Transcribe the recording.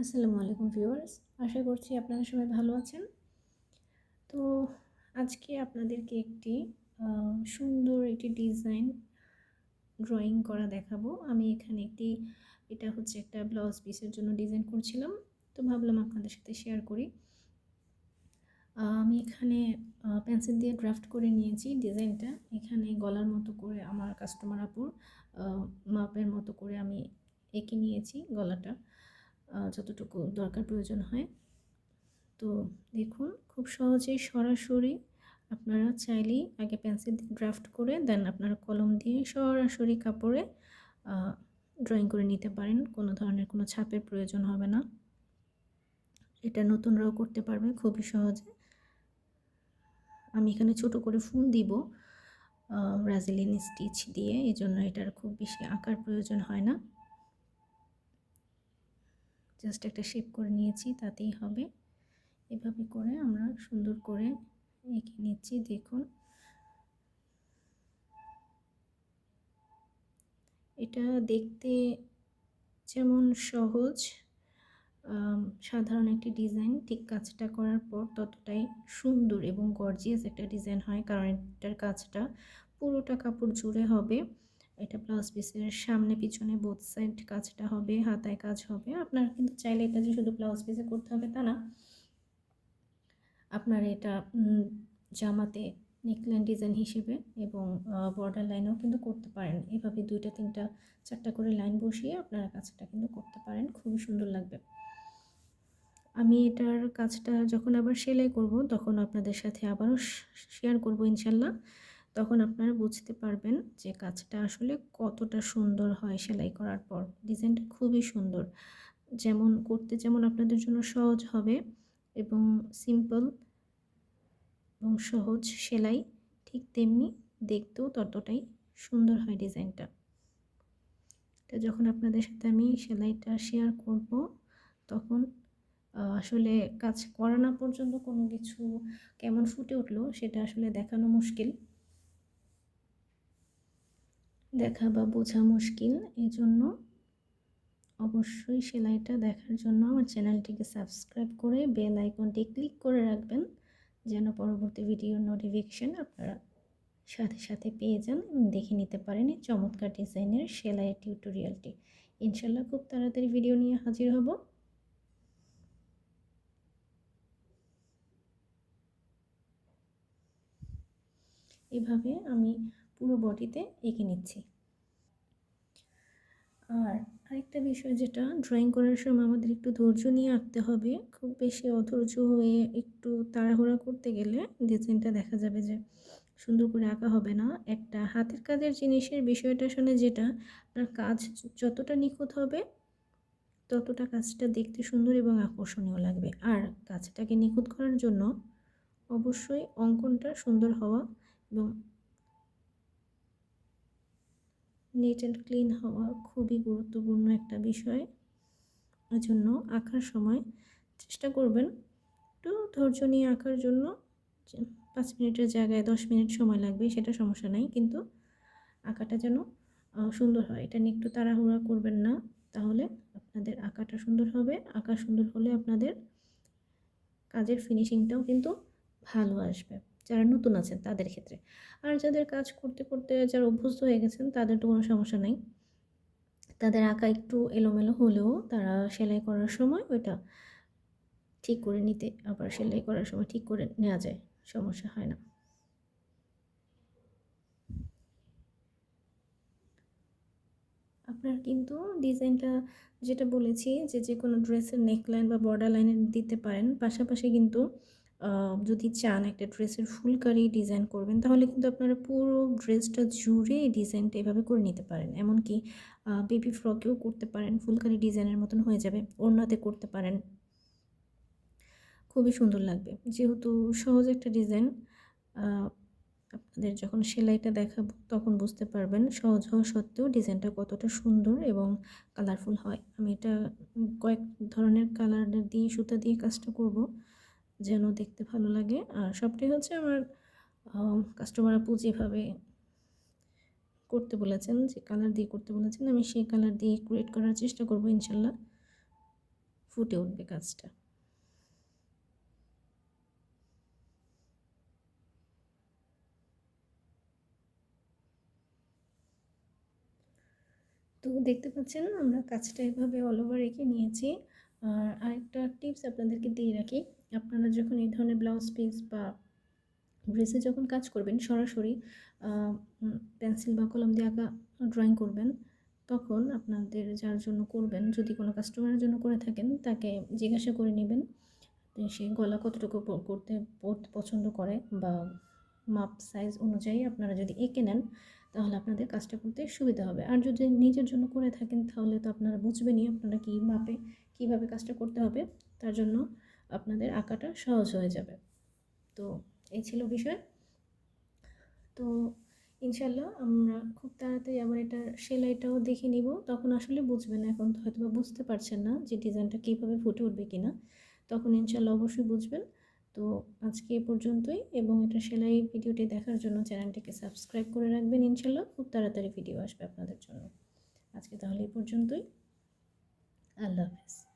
আসসালামু আলাইকুম ভিউয়ার্স, আশা করছি আপনারা সবাই ভালো আছেন। তো আজকে আপনাদেরকে একটি সুন্দর একটি ডিজাইন ড্রয়িং করা দেখাবো। আমি এখানে এটা হচ্ছে একটা ব্লাউজ পিসের জন্য ডিজাইন করছিলাম, তো ভাবলাম আপনাদের সাথে শেয়ার করি। আমি এখানে পেন্সিল দিয়ে ড্রাফট করে নিয়েছি ডিজাইনটা। এখানে গলার মতো করে আমার কাস্টমার আপুর মাপের মতো করে আমি এঁকে নিয়েছি গলাটা, যতটুকু দরকার প্রয়োজন হয়। তো দেখুন, খুব সহজেই সরাসরি আপনারা চাইলেই আগে পেন্সিল দিয়ে ড্রাফট করে দেন আপনারা কলম দিয়ে সরাসরি কাপড়ে ড্রয়িং করে নিতে পারেন। কোনো ধরনের কোনো ছাপের প্রয়োজন হবে না। এটা নতুনরাও করতে পারবে খুবই সহজে। আমি এখানে ছোট করে ফুল দিব ব্রাজিলিয়ান স্টিচ দিয়ে, এই জন্য এটার খুব বেশি আঁকার প্রয়োজন হয় না। জাস্ট একটা শেপ করে নিয়েছি, তাতেই হবে। এভাবে করে আমরা সুন্দর করে এঁকে নিচ্ছি। দেখুন, এটা দেখতে যেমন সহজ সাধারণ একটি ডিজাইন, ঠিক কাজটা করার পর ততটাই সুন্দর এবং গর্জিয়াস একটা ডিজাইন হয়, কারণ এটার কাজটা পুরোটা কাপড় জুড়ে হবে। এটা ব্লাউজ পিসের সামনে পিছনে বোথ সাইড কাজটা হবে, হাতায় কাজ হবে। আপনারা কিন্তু চাইলে এটা যে শুধু ব্লাউজ পিসে করতে হবে তা না, আপনারা এটা জামাতে নেকলাইন ডিজাইন হিসেবে এবং বর্ডার লাইনেও কিন্তু করতে পারেন। এভাবে 2টা 3টা 4টা করে লাইন বসিয়ে আপনারা কাজটা কিন্তু করতে পারেন, খুবই সুন্দর লাগবে। আমি এটার কাজটা যখন আবার সেলাই করব তখন আপনাদের সাথে আবারও শেয়ার করব ইনশাল্লাহ। তখন আপনারা বুঝতে পারবেন যে কাজটা আসলে কতটা সুন্দর হয় সেলাই করার পর। ডিজাইনটা খুবই সুন্দর, যেমন আপনাদের জন্য সহজ হবে এবং সিম্পল এবং সহজ সেলাই, ঠিক তেমনি দেখতেও ততটাই সুন্দর হয় ডিজাইনটা। তো যখন আপনাদের সাথে আমি সেলাইটা শেয়ার করব তখন আসলে কাজ করা না পর্যন্ত কোনো কিছু কেমন ফুটে উঠলো সেটা আসলে দেখানো মুশকিল, দেখা বা বোঝা মুশকিল। এজন্য অবশ্যই সেলাইটা দেখার জন্য আমার চ্যানেলটিকে সাবস্ক্রাইব করে বেল আইকনটি ক্লিক করে রাখবেন, যেন পরবর্তী ভিডিওর নোটিফিকেশান আপনারা সাথে সাথে পেয়ে যান এবং দেখে নিতে পারেন এই চমৎকার ডিজাইনের সেলাইয়ের টিউটোরিয়ালটি। ইনশাল্লাহ খুব তাড়াতাড়ি ভিডিও নিয়ে হাজির হব। এভাবে আমি পুরো বডিতে এঁকে নিচ্ছি। আর আরেকটা বিষয়, যেটা ড্রয়িং করার সময় আমাদের একটু ধৈর্য নিয়ে আঁকতে হবে। খুব বেশি অধৈর্য হয়ে একটু তাড়াহুড়া করতে গেলে ডিজাইনটা দেখা যাবে যে সুন্দর করে আঁকা হবে না। একটা হাতের কাজের জিনিসের বিষয়টা আসলে যেটা, আপনার কাজ যতটা নিখুঁত হবে ততটা কাজটা দেখতে সুন্দর এবং আকর্ষণীয় লাগবে। আর কাজটাকে নিখুঁত করার জন্য অবশ্যই অঙ্কনটা সুন্দর হওয়া এবং নিট অ্যান্ড ক্লিন হওয়া খুবই গুরুত্বপূর্ণ একটা বিষয়। এজন্য আঁকার সময় চেষ্টা করবেন একটু ধৈর্য নিয়ে আঁকার জন্য। 5 মিনিটের জায়গায় 10 মিনিট সময় লাগবে, সেটা সমস্যা নাই, কিন্তু আঁকাটা যেন সুন্দর হয়, এটা নিয়ে একটু তাড়াহুড়া করবেন না, তাহলে আপনাদের আঁকাটা সুন্দর হবে। আঁকা সুন্দর হলে আপনাদের কাজের ফিনিশিংটাও কিন্তু ভালো আসবে, যারা নতুন আছেন তাদের ক্ষেত্রে। আর যাদের কাজ করতে করতে যারা অভ্যস্ত হয়ে গেছেন তাদের তো কোনো সমস্যা নাই, তাদের আঁকা একটু এলোমেলো হলেও তারা সেলাই করার সময় ওইটা ঠিক করে নিতে, আবার সেলাই করার সময় ঠিক করে নেওয়া যায়, সমস্যা হয় না। আপনার কিন্তু ডিজাইনটা যেটা বলেছি যে কোনো ড্রেসের নেকলাইন বা বর্ডার লাইনে দিতে পারেন। পাশাপাশি কিন্তু যদি চান একটা ড্রেসের ফুলকারি ডিজাইন করবেন, তাহলে কিন্তু আপনারা পুরো ড্রেসটা জুড়ে এই ডিজাইনটা এভাবে করে নিতে পারেন। এমনকি বেবি ফ্রকেও করতে পারেন, ফুলকারি ডিজাইনের মতন হয়ে যাবে। ওড়নাতে করতে পারেন, খুবই সুন্দর লাগবে। যেহেতু সহজ একটা ডিজাইন, আপনাদের যখন সেলাইটা দেখাবো তখন বুঝতে পারবেন সহজ হওয়া সত্ত্বেও ডিজাইনটা কতটা সুন্দর এবং কালারফুল হয়। আমি এটা কয়েক ধরনের কালার দিয়ে সুতা দিয়ে কাজটা করব যেন দেখতে ভালো লাগে। আর সবটাই হচ্ছে আমার কাস্টমার আপু যেভাবে করতে বলেছেন, যে কালার দিয়ে করতে বলেছেন, আমি সেই কালার দিয়ে ক্রিয়েট করার চেষ্টা করব ইনশাল্লাহ। ফুটে উঠবে কাজটা। তো দেখতে পাচ্ছেন আমরা কাজটা এভাবে অল ওভার এঁকে নিয়েছি। আর আরেকটা টিপস আপনাদেরকে দিয়ে রাখি, আপনারা যখন এই ধরনের ব্লাউজ পিস বা ড্রেসে যখন কাজ করবেন সরাসরি পেন্সিল বা কলম দিয়ে আঁকা ড্রয়িং করবেন, তখন আপনাদের যার জন্য করবেন, যদি কোনো কাস্টমারের জন্য করে থাকেন তাকে জিজ্ঞাসা করে নেবেন সে গলা কতটুকু করতে পছন্দ করে, বা মাপ সাইজ অনুযায়ী আপনারা যদি এঁকে নেন তাহলে আপনাদের কাজটা করতে সুবিধা হবে। আর যদি নিজের জন্য করে থাকেন তাহলে তো আপনারা বুঝবেনই আপনারা কী মাপে কীভাবে কাজটা করতে হবে, তার জন্য আপনাদের আঁকাটা সহজ হয়ে যাবে। তো এই ছিল বিষয়। তো ইনশাল্লাহ আমরা খুব তাড়াতাড়ি আবার এটার সেলাইটাও দেখে নিব, তখন আসলে বুঝবেন। এখন তো হয়তো বা বুঝতে পারছেন না যে ডিজাইনটা কীভাবে ফুটে উঠবে কিনা, তখন ইনশাল্লাহ অবশ্যই বুঝবেন। তো আজকে এ পর্যন্তই, এবং এটা সেলাই ভিডিওটি দেখার জন্য চ্যানেলটিকে সাবস্ক্রাইব করে রাখবেন। ইনশাল্লাহ খুব তাড়াতাড়ি ভিডিও আসবে আপনাদের জন্য। আজকে তাহলে এই পর্যন্তই। আল্লাহ হাফেজ।